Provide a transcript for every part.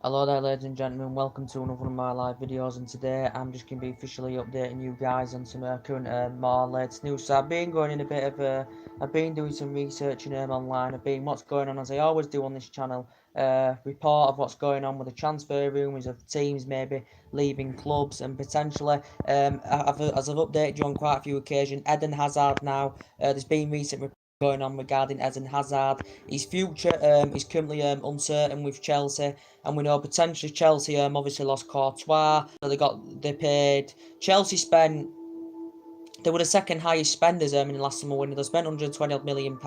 Hello there ladies and gentlemen, welcome to another one of my live videos, and today I'm just going to be officially updating you guys on some current more latest news. So I've been going in a bit of I've been doing some researching online, I've been what's going on as I always do on this channel, report of what's going on with the transfer rumours of teams maybe leaving clubs and potentially, as I've updated you on quite a few occasions, Eden Hazard now, there's been recent going on regarding Eden Hazard. His future is currently uncertain with Chelsea, and we know potentially Chelsea obviously lost Courtois. So they paid Chelsea spent. They were the second highest spenders in the last summer window. They spent £120 million.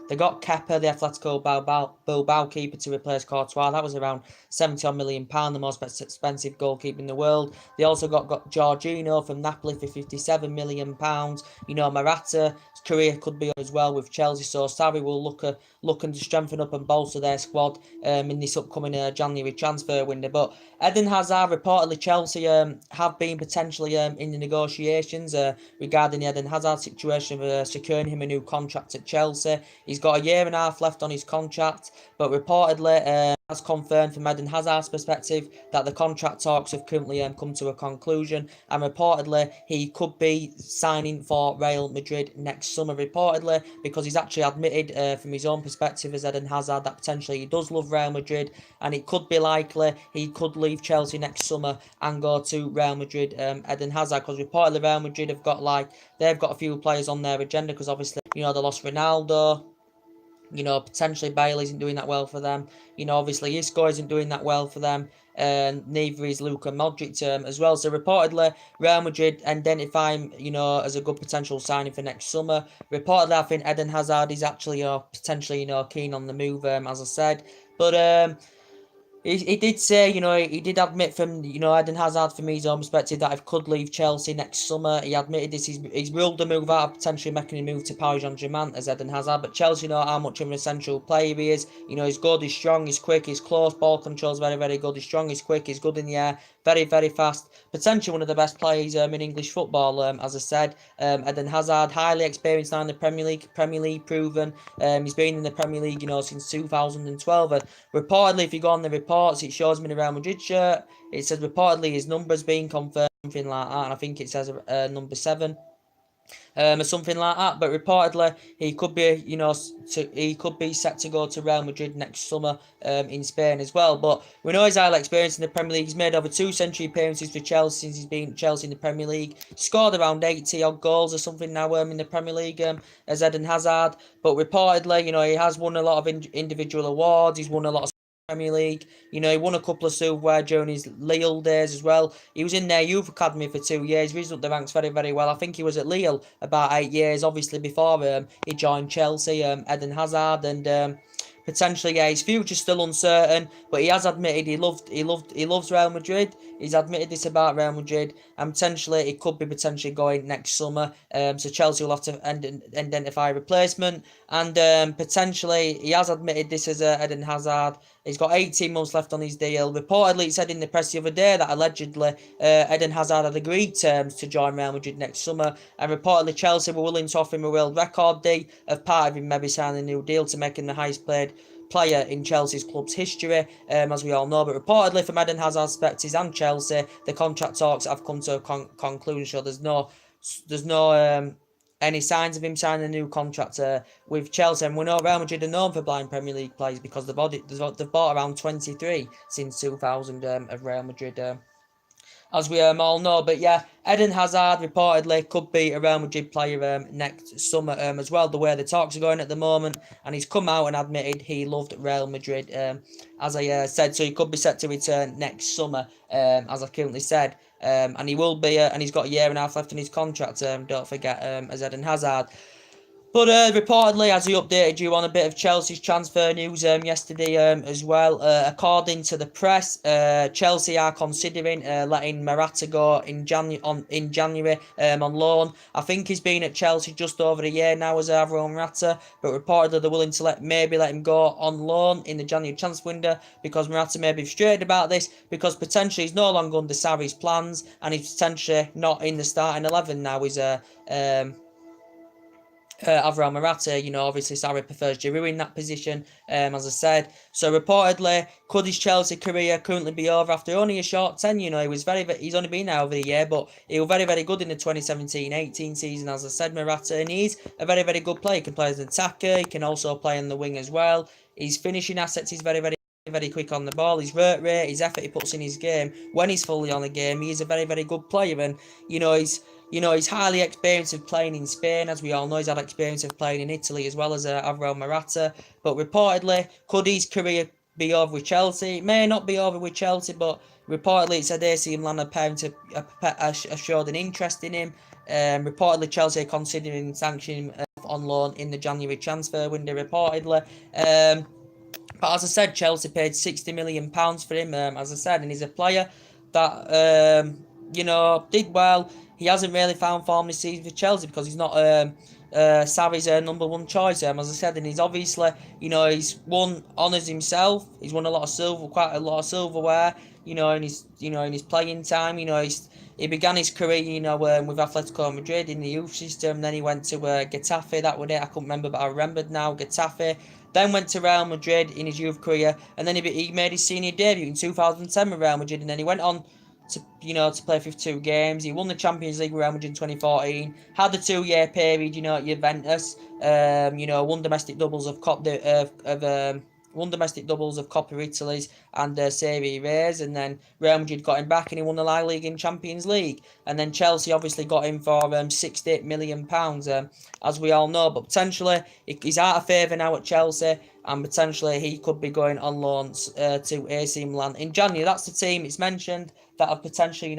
They got Kepa, the Atletico Bilbao keeper, to replace Courtois. That was around £70 million, the most expensive goalkeeper in the world. They also got Jorginho from Napoli for £57 million. You know, Morata's career could be as well with Chelsea. So Sarri will looking to strengthen up and bolster their squad in this upcoming January transfer window. But Eden Hazard, reportedly Chelsea have been potentially in the negotiations regarding the Eden Hazard situation of securing him a new contract at Chelsea. He's got a year and a half left on his contract, but reportedly has confirmed from Eden Hazard's perspective that the contract talks have currently come to a conclusion, and reportedly he could be signing for Real Madrid next summer, reportedly, because he's actually admitted from his own perspective as Eden Hazard that potentially he does love Real Madrid, and it could be likely he could leave Chelsea next summer and go to Real Madrid, Eden Hazard, because reportedly Real Madrid have got they've got a few players on their agenda, because obviously, you know, they lost Ronaldo. You know, potentially Bale isn't doing that well for them. You know, obviously Isco isn't doing that well for them. And neither is Luka Modric as well. So reportedly, Real Madrid identify him, you know, as a good potential signing for next summer. Reportedly, I think Eden Hazard is actually, potentially, you know, keen on the move, as I said. But he did say, you know, he did admit from, you know, Eden Hazard, from his own perspective, that he could leave Chelsea next summer. He admitted this. He's ruled the move out of potentially making a move to Paris Saint-Germain as Eden Hazard. But Chelsea know how much of an essential player he is. You know, he's good, he's strong, he's quick, he's close, ball control's very, very good. He's strong, he's quick, he's good in the air, very, very fast. Potentially one of the best players in English football, as I said. Eden Hazard, highly experienced now in the Premier League proven. He's been in the Premier League, you know, since 2012. And reportedly, if you go on the reports, it shows him in a Real Madrid shirt. It says reportedly his number's been confirmed, something like that, and I think it says number 7. Or something like that. But reportedly, he could be, you know, he could be set to go to Real Madrid next summer in Spain as well. But we know his highly experience in the Premier League. He's made over 2 century appearances for Chelsea since he's been at Chelsea in the Premier League. Scored around 80 odd goals or something now in the Premier League as Eden Hazard. But reportedly, you know, he has won a lot of individual awards. He's won a lot of Premier League. You know, he won a couple of silverware during his Lille days as well. He was in their youth academy for 2 years, risen up the ranks very, very well. I think he was at Lille about 8 years, obviously, before he joined Chelsea, Eden Hazard, and potentially, yeah, his future's still uncertain, but he has admitted he loves Real Madrid. He's admitted this about Real Madrid, and potentially it could be potentially going next summer. So Chelsea will have to identify a replacement, and potentially he has admitted this as Eden Hazard. He's got 18 months left on his deal. Reportedly, it said in the press the other day that allegedly Eden Hazard had agreed terms to join Real Madrid next summer, and reportedly Chelsea were willing to offer him a world record deal of part of him maybe signing a new deal to make him the highest paid player in Chelsea's club's history, as we all know. But reportedly, from Eden Hazard's perspective and Chelsea, the contract talks have come to a conclusion. So there's no any signs of him signing a new contract with Chelsea. And we know Real Madrid are known for blind Premier League players because they've bought around 23 since 2000 of Real Madrid. As we all know. But yeah, Eden Hazard reportedly could be a Real Madrid player next summer as well, the way the talks are going at the moment. And he's come out and admitted he loved Real Madrid, as I said. So he could be set to return next summer, as I currently said. And he will be, and he's got a year and a half left in his contract, don't forget, as Eden Hazard. But reportedly, as we updated you on a bit of Chelsea's transfer news yesterday as well, according to the press, Chelsea are considering letting Morata go in January on loan. I think he's been at Chelsea just over a year now as Alvaro Morata, but reportedly they're willing to let him go on loan in the January transfer window, because Morata may be frustrated about this, because potentially he's no longer under Sarri's plans, and he's potentially not in the starting 11 now. Alvaro Morata, obviously Sarri prefers Giroud in that position, as I said. So reportedly, could his Chelsea career currently be over after only a short tenure? He was he's only been there over a year, but he was very, very good in the 2017-18 season, as I said, Morata, and he's a very, very good player. He can play as an attacker, he can also play on the wing as well. His finishing assets is very, very quick on the ball. His work rate, his effort he puts in his game, when he's fully on the game, he is a very, very good player, and he's highly experienced of playing in Spain, as we all know. He's had experience of playing in Italy as well as Alvaro Morata. But reportedly, could his career be over with Chelsea? It may not be over with Chelsea, but reportedly it said AC Milan have showed an interest in him. Reportedly, Chelsea are considering sanctioning him on loan in the January transfer window, reportedly. But as I said, Chelsea paid £60 million for him, as I said, and he's a player that, did well. He hasn't really found form this season for Chelsea because he's not Sarri's number one choice, as I said, and he's obviously, he's won honours himself. He's won quite a lot of silverware, in his playing time. He began his career, with Atletico Madrid in the youth system. Then he went to Getafe. That was it. I couldn't remember, but I remembered now. Getafe. Then went to Real Madrid in his youth career, and then he made his senior debut in 2010 with Real Madrid, and then he went on to play 52 games. He won the Champions League with Real Madrid in 2014. Had the 2-year period, at Juventus. Won domestic doubles of won domestic doubles of Coppa Italy's and Serie A's, and then Real Madrid got him back and he won the La Liga and Champions League. And then Chelsea obviously got him for £68 million, as we all know. But potentially he's out of favour now at Chelsea, and potentially he could be going on loan to AC Milan in January. That's the team it's mentioned that have potentially,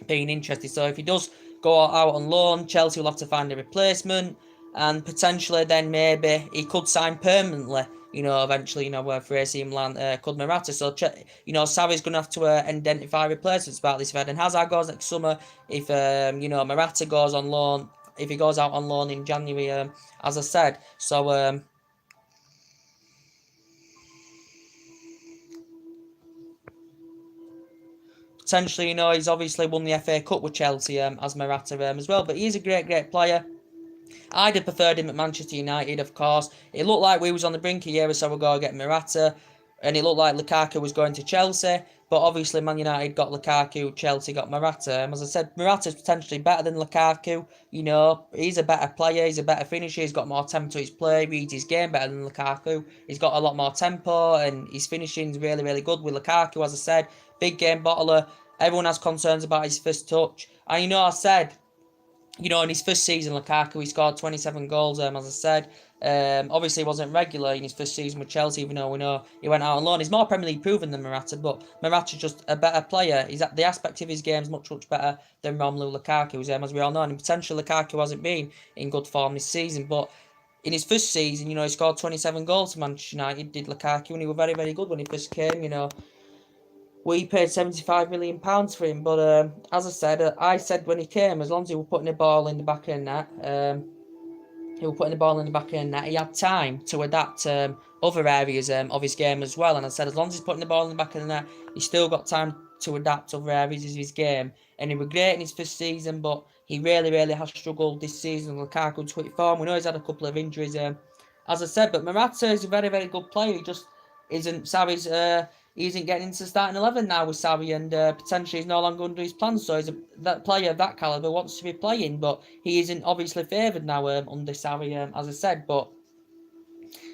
being interested. So if he does go out on loan, Chelsea will have to find a replacement, and potentially then maybe he could sign permanently, eventually, for AC Milan, could Morata. So, Sarri's going to have to identify replacements about this. If Eden Hazard goes next summer, if, Morata goes on loan, if he goes out on loan in January, as I said. So, potentially, he's obviously won the FA Cup with Chelsea, as Morata, as well. But he's a great, great player. I'd have preferred him at Manchester United, of course. It looked like we was on the brink a year or so ago getting Morata, and it looked like Lukaku was going to Chelsea. But obviously, Man United got Lukaku, Chelsea got Morata. As I said, Morata's potentially better than Lukaku. He's a better player, he's a better finisher, he's got more tempo to his play, reads his game better than Lukaku. He's got a lot more tempo, and his finishing's really, really good with Lukaku, as I said. Big game bottler. Everyone has concerns about his first touch. And I said, in his first season, Lukaku, he scored 27 goals, as I said. Obviously, he wasn't regular in his first season with Chelsea, even though we know he went out on loan. He's more Premier League proven than Morata, but Morata's just a better player. The aspect of his game is much, much better than Romelu Lukaku's, as we all know. And potentially, Lukaku hasn't been in good form this season, but in his first season, he scored 27 goals for Manchester United, did Lukaku, and he was very, very good when he first came, We paid £75 million for him, but as I said when he came, as long as he was putting the ball in the back of the net, he had time to adapt other areas of his game as well. And I said, as long as he's putting the ball in the back of the net, he's still got time to adapt other areas of his game. And he was great in his first season, but he really, really has struggled this season. Lukaku's quick form. We know he's had a couple of injuries, as I said, but Morata is a very, very good player. He just isn't Sarri's. He isn't getting into starting 11 now with Sarri, and potentially he's no longer under his plans. So that player of that calibre wants to be playing, but he isn't obviously favoured now under Sarri, as I said. But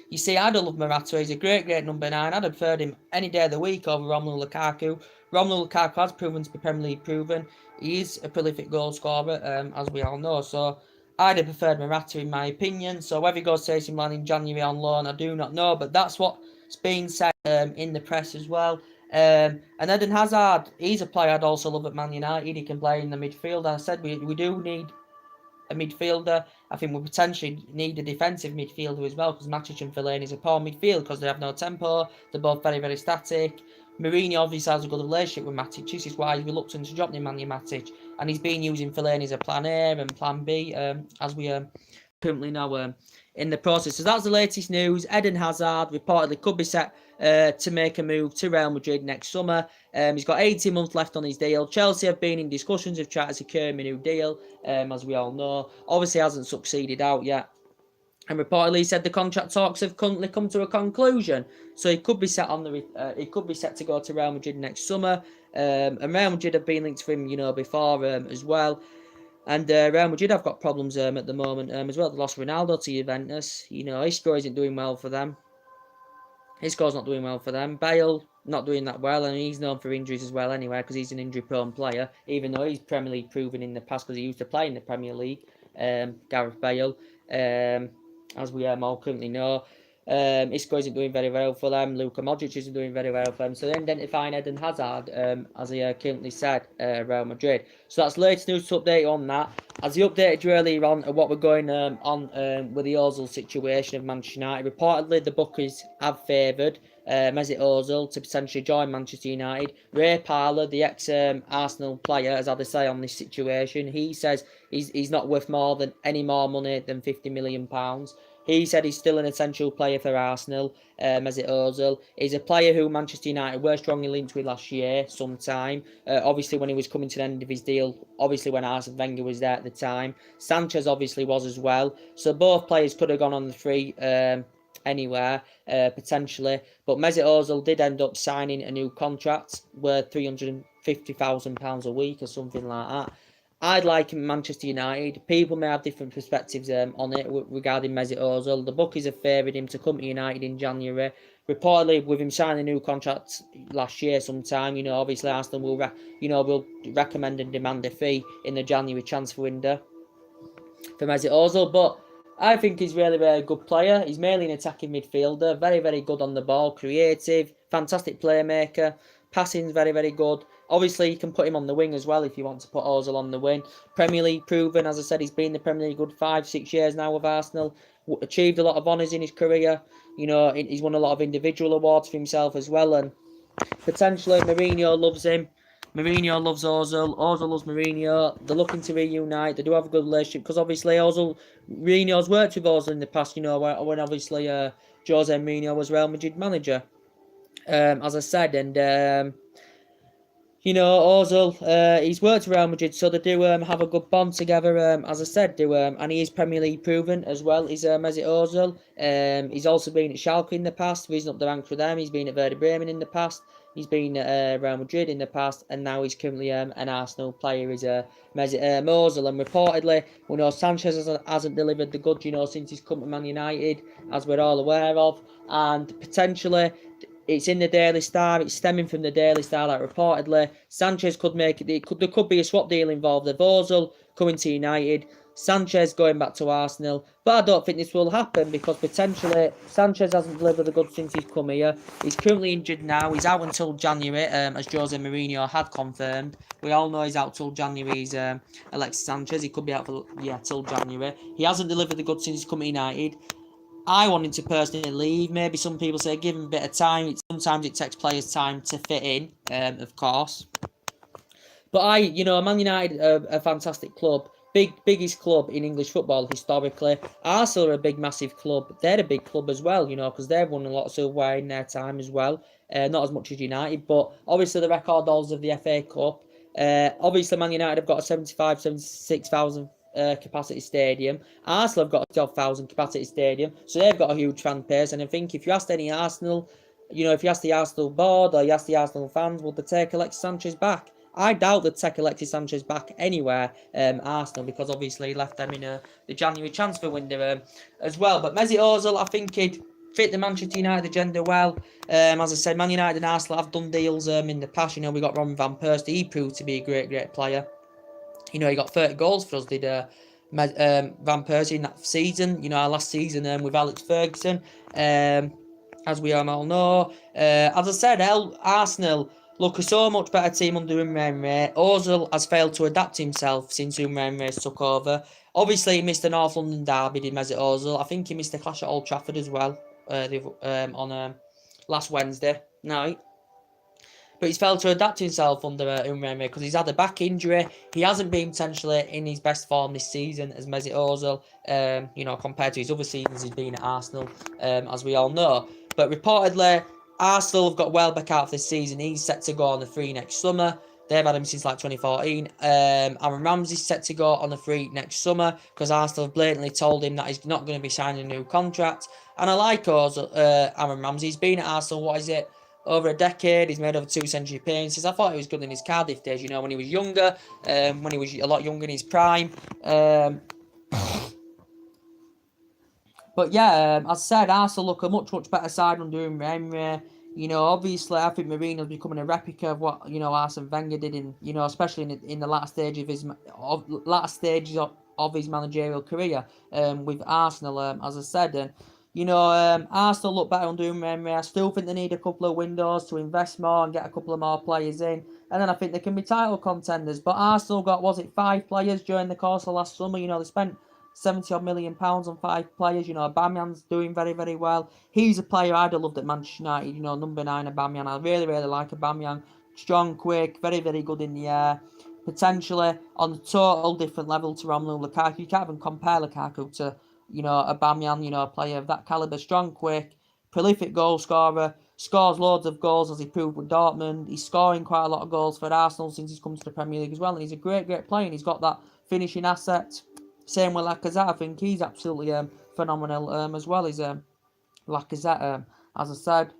you see, I'd love Morata. He's a great, great number 9. I'd have preferred him any day of the week over Romelu Lukaku. Romelu Lukaku has proven to be Premier League proven. He is a prolific goal scorer, as we all know. So I'd have preferred Morata in my opinion. So whether he goes to AC Milan in January on loan, I do not know. But that's what's being said in the press as well. And Eden Hazard, he's a player I'd also love at Man United. He can play in the midfield. As I said, we do need a midfielder. I think we potentially need a defensive midfielder as well, because Matic and Fellaini is a poor midfield because they have no tempo. They're both very, very static. Mourinho obviously has a good relationship with Matic. This is why he's reluctant to drop Nemanja Matic, and he's been using Fellaini as a plan A and plan B, as we currently now in the process. So that's the latest news. Eden Hazard reportedly could be set to make a move to Real Madrid next summer. He's got 18 months left on his deal. Chelsea have been in discussions of trying to secure him a new deal, as we all know. Obviously hasn't succeeded out yet. And reportedly said the contract talks have currently come to a conclusion, so he could be set on the he could be set to go to Real Madrid next summer. And Real Madrid have been linked to him, before as well. And Real Madrid have got problems at the moment as well. They lost Ronaldo to Juventus. Isco isn't doing well for them. Isco's not doing well for them. Bale not doing that well, and he's known for injuries as well anyway, because he's an injury-prone player, even though he's Premier League proven in the past because he used to play in the Premier League, Gareth Bale, as we all currently know. Isco isn't doing very well for them. Luka Modric isn't doing very well for them. So they're identifying Eden Hazard, as he currently said, Real Madrid. So that's the latest news to update on that. As he updated you earlier on what we're going on with the Ozil situation of Manchester United. Reportedly, the bookies have favoured Mesut Ozil to potentially join Manchester United. Ray Parlour, the ex-Arsenal player, has had a say on this situation. He says he's not worth any more money than £50 million. He said he's still an essential player for Arsenal, Mesut Ozil. He's a player who Manchester United were strongly linked with last year, sometime. Obviously, when he was coming to the end of his deal, obviously when Arsene Wenger was there at the time. Sanchez obviously was as well. So both players could have gone on the free anywhere, potentially. But Mesut Ozil did end up signing a new contract worth £350,000 a week or something like that. I'd like him at Manchester United. People may have different perspectives on it regarding Mesut Ozil. The bookies have favoured him to come to United in January. Reportedly, with him signing a new contract last year sometime, obviously Arsenal will recommend and demand a fee in the January transfer window for Mesut Ozil. But I think he's really, very good player. He's mainly an attacking midfielder. Very, very good on the ball. Creative. Fantastic playmaker. Passing's very, very good. Obviously, you can put him on the wing as well if you want to put Ozil on the wing. Premier League proven, as I said, he's been in the Premier League good 5-6 years now with Arsenal. Achieved a lot of honours in his career. He's won a lot of individual awards for himself as well. And potentially, Mourinho loves him. Mourinho loves Ozil. Ozil loves Mourinho. They're looking to reunite. They do have a good relationship because obviously Mourinho's worked with Ozil in the past. When obviously Jose Mourinho was Real Madrid manager. As I said, and Ozil, he's worked for Real Madrid, so they do have a good bond together, as I said, and he is Premier League proven as well, he's Mesut Ozil. He's also been at Schalke in the past, risen up the ranks for them. He's been at Werder Bremen in the past, he's been at Real Madrid in the past, and now he's currently an Arsenal player. He's Mesut Ozil, and reportedly, Sanchez hasn't delivered the goods, since he's come to Man United, as we're all aware of, and potentially it's in the Daily Star. It's stemming from the Daily Star that reportedly Sanchez could make it. There could be a swap deal involved of Ozil coming to United, Sanchez going back to Arsenal. But I don't think this will happen because potentially Sanchez hasn't delivered the goods since he's come here. He's currently injured now. He's out until January, as Jose Mourinho had confirmed. We all know he's out till January. He's Alexis Sanchez. He could be out for till January. He hasn't delivered the goods since he's come to United. I want him to personally leave. Maybe some people say give him a bit of time. Sometimes it takes players time to fit in, of course. But Man United are a fantastic club. Biggest club in English football historically. Arsenal are a big, massive club. They're a big club as well, because they've won a lot of silverware in their time as well. Not as much as United, but obviously the record holders of the FA Cup. Obviously Man United have got a 76,000 capacity stadium. Arsenal have got a 12,000 capacity stadium, so they've got a huge fan base. And I think if you asked any Arsenal, if you ask the Arsenal board or you ask the Arsenal fans, would they take Alexis Sanchez back? I doubt they'd take Alexis Sanchez back anywhere, Arsenal, because obviously he left them in the January transfer window as well. But Mesut Ozil, I think he'd fit the Manchester United agenda well. As I said, Man United and Arsenal have done deals in the past. We got Robin van Persie. He proved to be a great, great player. He got 30 goals for us, did Van Persie in that season. Our last season with Alex Ferguson, as we all know. As I said, Arsenal look a so much better team under Emery. Ozil has failed to adapt himself since Emery took over. Obviously, he missed the North London derby, did Mesut Ozil. I think he missed the clash at Old Trafford as well on last Wednesday night. but he's failed to adapt himself under Unai because he's had a back injury. He hasn't been potentially in his best form this season as Mesut Ozil, compared to his other seasons he's been at Arsenal, as we all know. But reportedly, Arsenal have got Welbeck out for this season. He's set to go on the free next summer. They've had him since like 2014. Aaron Ramsey's set to go on the free next summer because Arsenal have blatantly told him that he's not going to be signing a new contract. And I like Ozil, Aaron Ramsey. He's been at Arsenal, what is it, over a decade. He's made over 2 century appearances. I thought he was good in his Cardiff days, when he was younger, when he was a lot younger in his prime. But yeah, as I said, Arsenal look a much, much better side under Emery. Obviously, I think Mourinho's becoming a replica of what, Arsene Wenger did especially in the latter stage of his his managerial career with Arsenal, as I said. And, Arsenal look better under Emery. I still think they need a couple of windows to invest more and get a couple of more players in. And then I think they can be title contenders. But Arsenal got, 5 players during the course of last summer? They spent 70 odd million pounds on 5 players. Aubameyang's doing very, very well. He's a player I'd have loved at Manchester United. Number 9 Aubameyang. I really, really like Aubameyang. Strong, quick, very, very good in the air. Potentially on a total different level to Romelu Lukaku. You can't even compare Lukaku to, Aubameyang, a player of that calibre. Strong, quick, prolific goal scorer. Scores loads of goals as he proved with Dortmund. He's scoring quite a lot of goals for Arsenal since he's come to the Premier League as well. And he's a great, great player. And he's got that finishing asset. Same with Lacazette. I think he's absolutely phenomenal as well as Lacazette, as I said.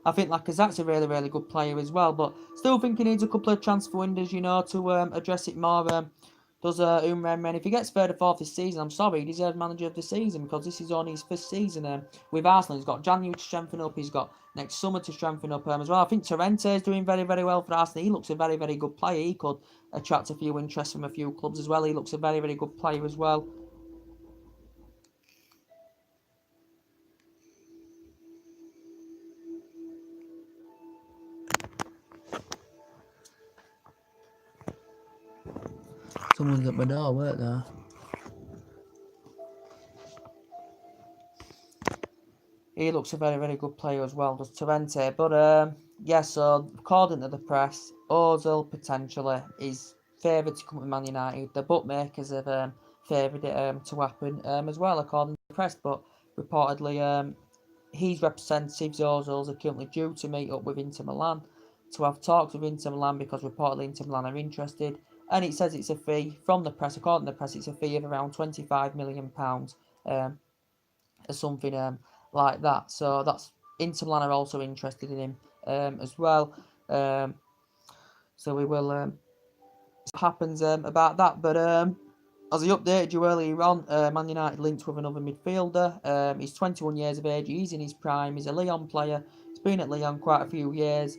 I think Lacazette's a really, really good player as well, but still think he needs a couple of transfer windows, to address it more. Does Unai, if he gets third or fourth this season, I'm sorry, he deserves manager of the season because this is only his first season with Arsenal. He's got January to strengthen up, he's got next summer to strengthen up as well. I think Torrente is doing very, very well for Arsenal. He looks a very, very good player. He could attract a few interest from a few clubs as well. He looks a very, very good player as well. Someone's at my door, weren't there? He looks a very, very good player as well, does Torrente. But, so according to the press, Ozil potentially is favoured to come to Man United. The bookmakers have favoured it to happen as well, according to the press. But reportedly, his representatives, Ozil's, are currently due to meet up with Inter Milan to have talks with Inter Milan because reportedly Inter Milan are interested. And it says it's a fee from the press. According to the press, it's a fee of around £25 million or something like that. So that's Inter Milan are also interested in him as well. So we will see what happens about that. But as I updated you earlier on, Man United linked with another midfielder. He's 21 years of age. He's in his prime. He's a Lyon player. He's been at Lyon quite a few years.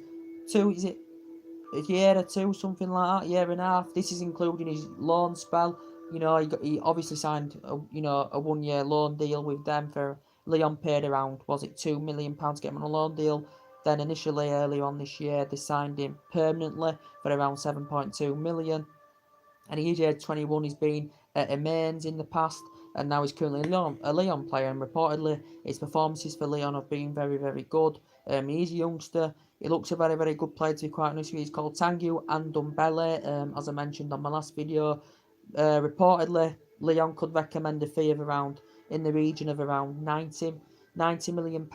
A year or two, something like that, year and a half. This is including his loan spell. He obviously signed a 1-year loan deal with them for Lyon paid around, was it £2 million to get him on a loan deal. Then initially earlier on this year, they signed him permanently for around 7.2 million. And he's age 21. He's been at Amiens in the past, and now he's currently a Lyon player. And reportedly, his performances for Lyon have been very, very good. He's a youngster. He looks a very, very good player, to be quite honest with you. He's called Tanguy Ndombele, as I mentioned on my last video. Reportedly, Lyon could recommend a fee of around, in the region of around £90 million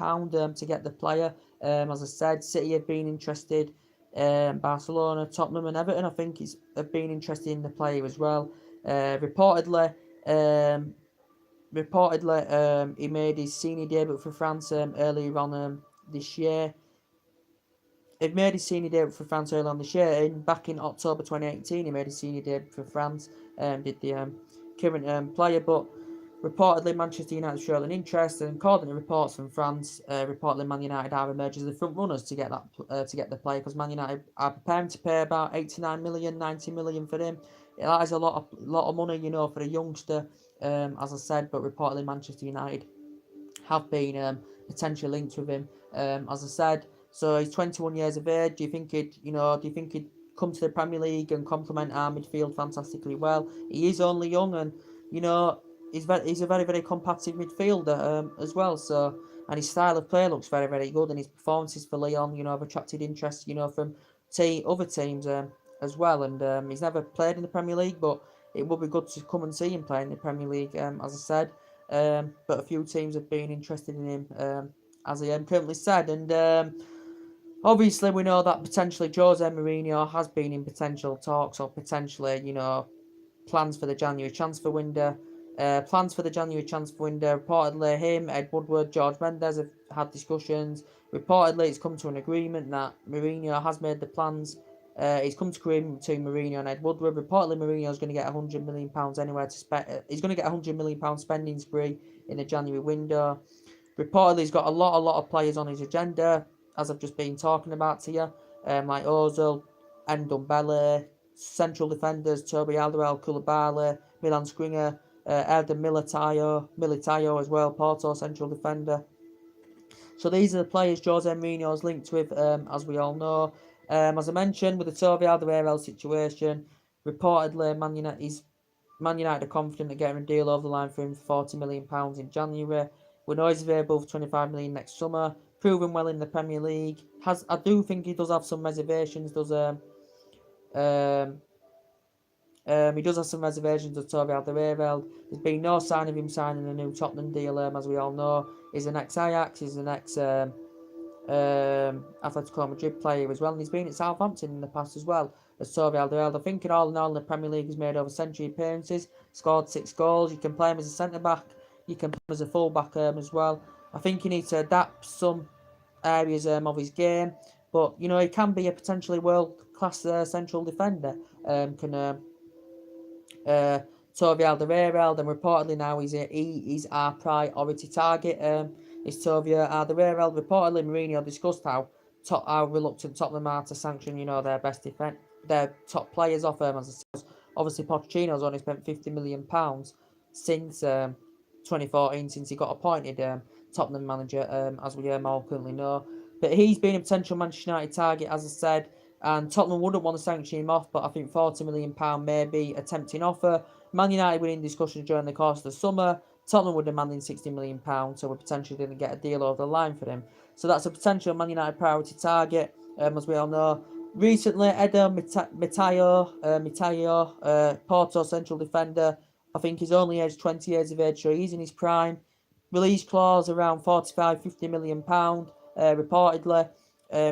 to get the player. As I said, City have been interested. Barcelona, Tottenham and Everton, I think, have been interested in the player as well. Reportedly, he made his senior debut for France earlier on this year. He made his senior debut for France earlier on this year. Back in October 2018, he made his senior debut for France. Did the current player, but reportedly Manchester United showed an interest, and according to reports from France, reportedly Man United are emerging as the front runners to get the player, because Man United are preparing to pay about 89 million, 90 million for him. That is a lot of money, for a youngster, as I said. But reportedly Manchester United have been potentially linked with him, as I said. So he's 21 years of age. Do you think he'd come to the Premier League and complement our midfield fantastically well? He is only young, and he's a very, very competitive midfielder as well. So and his style of play looks very, very good, and his performances for Lyon, you know, have attracted interest, you know, from other teams as well. And he's never played in the Premier League, but it would be good to come and see him play in the Premier League, as I said. But a few teams have been interested in him, as I currently said, and obviously we know that potentially Jose Mourinho has been in potential talks, or potentially, you know, plans for the January transfer window. Reportedly, him, Ed Woodward, George Mendes have had discussions. Reportedly, it's come to an agreement that Mourinho has made the plans. It's come to agreement between Mourinho and Ed Woodward. Reportedly, Mourinho is going to get £100 million anywhere to spend. He's going to get £100 million spending spree in the January window. Reportedly, he's got a lot of players on his agenda, as I've just been talking about to you, like Ozil, Ndombele, central defenders Toby Alderweireld, Koulibaly, Milan Skriniar, Erdem Militaio as well, Porto central defender. So these are the players Jose Mourinho is linked with, as we all know. As I mentioned, with the Toby Alderweireld situation, reportedly Man United are confident of getting a deal over the line for him for £40 million in January. We know he's available for £25 million next summer. Proven well in the Premier League. I do think he does have some reservations. He does have some reservations of Toby Alderweireld. There's been no sign of him signing a new Tottenham deal, as we all know. He's an ex-Ajax, he's an ex-Atletico Madrid player as well, and he's been at Southampton in the past as well as Toby Alderweireld. I think in all in the Premier League he's made over century appearances, scored 6 goals. You can play him as a centre-back, you can play him as a full-back as well. I think he needs to adapt some areas of his game, but, you know, he can be a potentially world-class central defender. Toby Alderweireld, and reportedly now he's our priority target. Is Toby Alderweireld. Reportedly, Mourinho discussed how reluctant Tottenham are to sanction, you know, their top players off as I said. Obviously, Pochettino's only spent £50 million since 2014, since he got appointed Tottenham manager, as we all currently know. But he's been a potential Manchester United target, as I said. And Tottenham wouldn't want to sanction him off, but I think £40 million may be a tempting offer. Man United were in discussions during the course of the summer. Tottenham were demanding £60 million, so we potentially didn't get a deal over the line for him. So that's a potential Man United priority target, as we all know. Recently, Eder Militaio, Porto central defender. I think he's only aged 20 years of age, so he's in his prime. Release clause around £45–50 million, reportedly.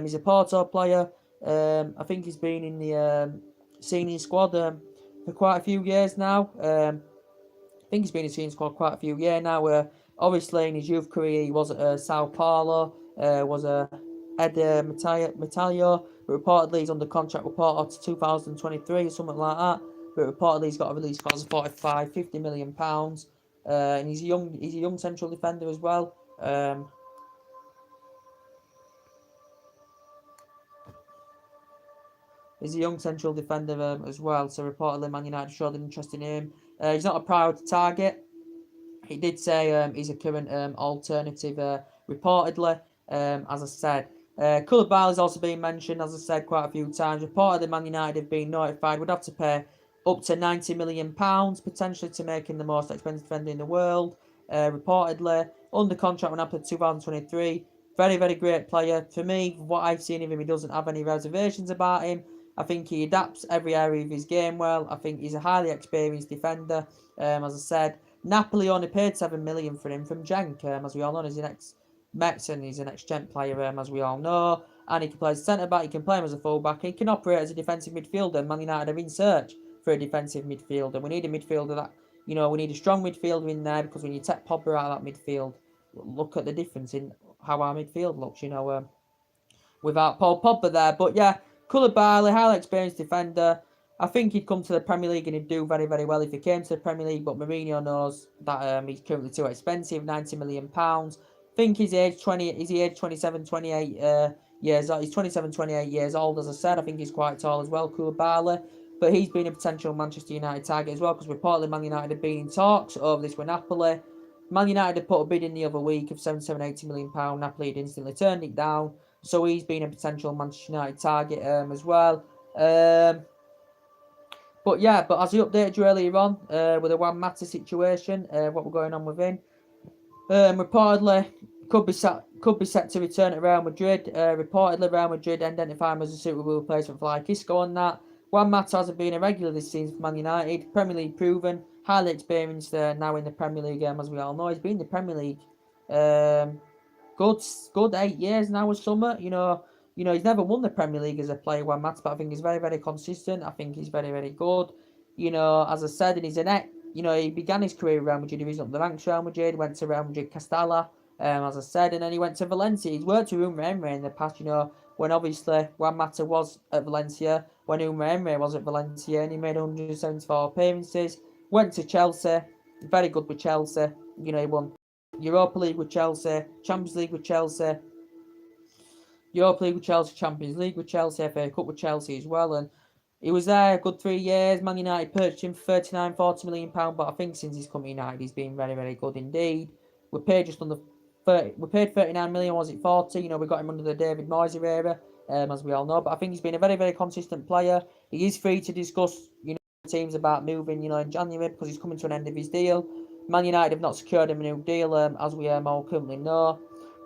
He's a Porto player. I think he's been in the senior squad for quite a few years now. I think he's been in the senior squad quite a few years now. Obviously, in his youth career, he was at Sao Paulo, was a Ed Metalio, but reportedly he's under contract with Porto to 2023 or something like that. But reportedly he's got a release clause of £45–50 million, and he's a young central defender as well. He's a young central defender as well, so reportedly Man United showed an interest in him. He's not a priority target. He did say he's a current alternative, reportedly, as I said. Koulibaly has also been mentioned, as I said, quite a few times. Reportedly, Man United have been notified would have to pay up to £90 million, potentially, to make him the most expensive defender in the world. Reportedly, under contract when up to 2023. Very, very great player. For me, what I've seen of him, he doesn't have any reservations about him. I think he adapts every area of his game well. I think he's a highly experienced defender. As I said, Napoli only paid £7 million for him from Genk, as we all know. He's an ex-Mex and he's an ex-Gent player, as we all know. And he can play as a centre-back, he can play him as a full-back, he can operate as a defensive midfielder. Man United are in search for a defensive midfielder. We need a midfielder that, you know, we need a strong midfielder in there, because when you take Pogba out of that midfield, look at the difference in how our midfield looks, you know, without Paul Pogba there. But yeah, Koulibaly, highly experienced defender. I think he'd come to the Premier League and he'd do very, very well if he came to the Premier League, but Mourinho knows that he's currently too expensive, £90 million. I think he's aged 27, 28 years old. He's 27, 28 years old, as I said. I think he's quite tall as well, Koulibaly. But he's been a potential Manchester United target as well, because reportedly Man United have been in talks over this with Napoli. Man United had put a bid in the other week of £77–80 million. Napoli had instantly turned it down. So he's been a potential Manchester United target as well. But as we updated you earlier on with the Juan Mata situation, what we're going on with him, reportedly could be set to return to Real Madrid. Reportedly, Real Madrid identify him as a suitable replacement for like Isco on that. Juan Mata hasn't been a regular this season for Man United. Premier League proven, highly experienced now in the Premier League, as we all know. He's been in the Premier League good 8 years now or summer. He's never won the Premier League as a player, Juan Mata, but I think he's very, very consistent. I think he's very, very good. As I said, and he's a net. He began his career at Real Madrid. He was up the ranks Real Madrid, went to Real Madrid Castilla, as I said, and then he went to Valencia. He's worked with Unai Emery in the past, when obviously Juan Mata was at Valencia, when Unai Emery was at Valencia, and he made 174 appearances. Went to Chelsea, very good with Chelsea. He won Europa League with Chelsea, Champions League with Chelsea, Europa League with Chelsea, Champions League with Chelsea, FA Cup with Chelsea as well, and he was there a good 3 years. Man United purchased him for £39-40 million, but I think since he's come to United, he's been very, very good indeed. We paid just under 30. We paid 39 million. Was it 40? We got him under the David Moyes era, as we all know. But I think he's been a very, very consistent player. He is free to discuss, teams about moving, in January because he's coming to an end of his deal. Man United have not secured him a new deal, as we all currently know.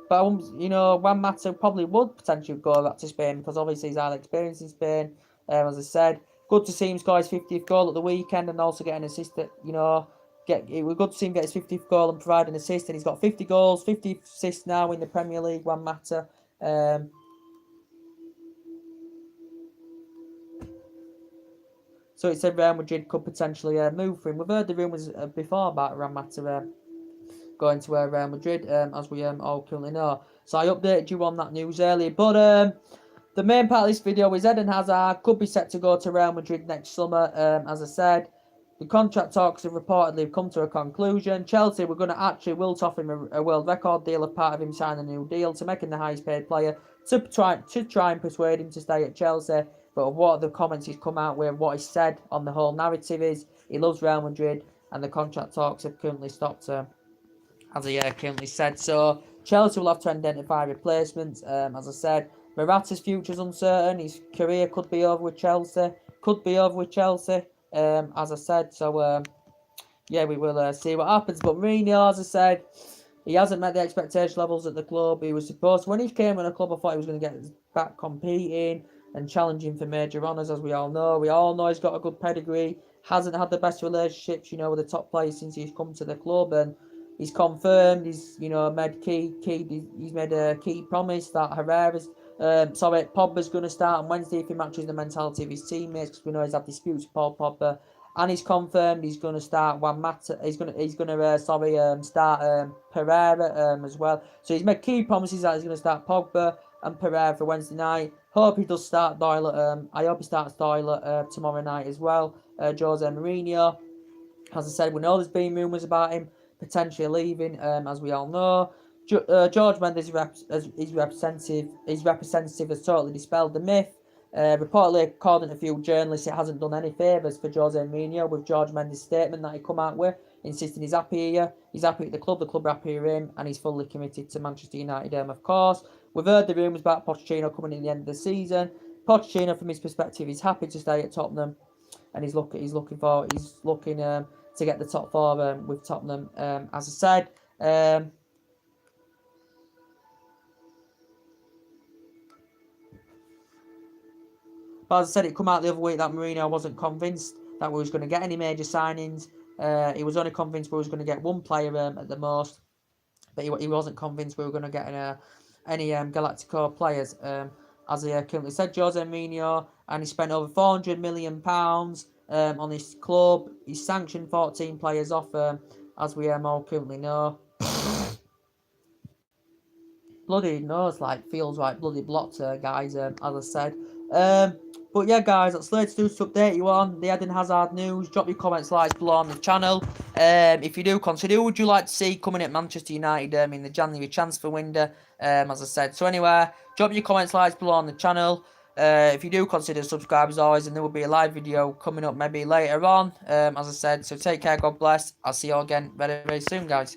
But Juan Mata probably would potentially go back to Spain because obviously he's had experience in Spain. As I said, good to see him score his 50th goal at the weekend and also get an assist. It was good to see him get his 50th goal and provide an assist. And he's got 50 goals, 50 assists now in the Premier League. Juan Mata. So it said Real Madrid could potentially move for him. We've heard the rumours before about Juan Mata going to Real Madrid, as we all currently know. So I updated you on that news earlier. But the main part of this video is Eden Hazard could be set to go to Real Madrid next summer. As I said, the contract talks have reportedly come to a conclusion. Chelsea were going to actually will offer him a world record deal as part of him signing a new deal to make him the highest paid player to try and persuade him to stay at Chelsea. But what the comments he's come out with, what he said on the whole narrative is he loves Real Madrid and the contract talks have currently stopped, as he currently said. So Chelsea will have to identify replacements. As I said, Morata's future is uncertain. His career could be over with Chelsea. As I said. So, yeah, we will see what happens. But Mourinho, as I said, he hasn't met the expectation levels at the club. He was supposed to, when he came in the club, I thought he was going to get back competing and challenging for major honours, as we all know. We all know he's got a good pedigree. Hasn't had the best relationships, with the top players since he's come to the club. And he's confirmed, he's made a key promise that Pogba's going to start on Wednesday if he matches the mentality of his teammates, because we know he's had disputes with Paul Pogba, and he's confirmed he's going to start Juan Mata. He's going to start Pereira as well. So he's made key promises that he's going to start Pogba and Pereira for Wednesday night. Hope he does start Doyle. I hope he starts Doyle tomorrow night as well. Jose Mourinho, as I said, we know there's been rumours about him potentially leaving, as we all know. George Mendes, his representative has totally dispelled the myth. Reportedly, according to a few journalists, it hasn't done any favours for Jose Mourinho with George Mendes' statement that he come out with, insisting he's happy here, he's happy at the club are happy with him, and he's fully committed to Manchester United. Of course, we've heard the rumours about Pochettino coming in the end of the season. Pochettino, from his perspective, is happy to stay at Tottenham, and he's looking to get the top four with Tottenham. As I said. But as I said, it come out the other week that Mourinho wasn't convinced that we was going to get any major signings. He was only convinced we was going to get one player at the most. But he wasn't convinced we were going to get any Galactico players. As he currently said, Jose Mourinho, and he spent over £400 million on his club. He's sanctioned 14 players off, as we all currently know. Bloody nose, feels like bloody blocked, guys, as I said. But yeah, guys, that's latest news to update you on the Eden Hazard news. Drop your comments, likes below on the channel. If you do consider, who would you like to see coming at Manchester United in the January transfer window? As I said. So anyway, drop your comments, likes below on the channel. If you do consider subscribe as always, and there will be a live video coming up maybe later on. As I said, so take care, God bless. I'll see you all again very, very soon, guys.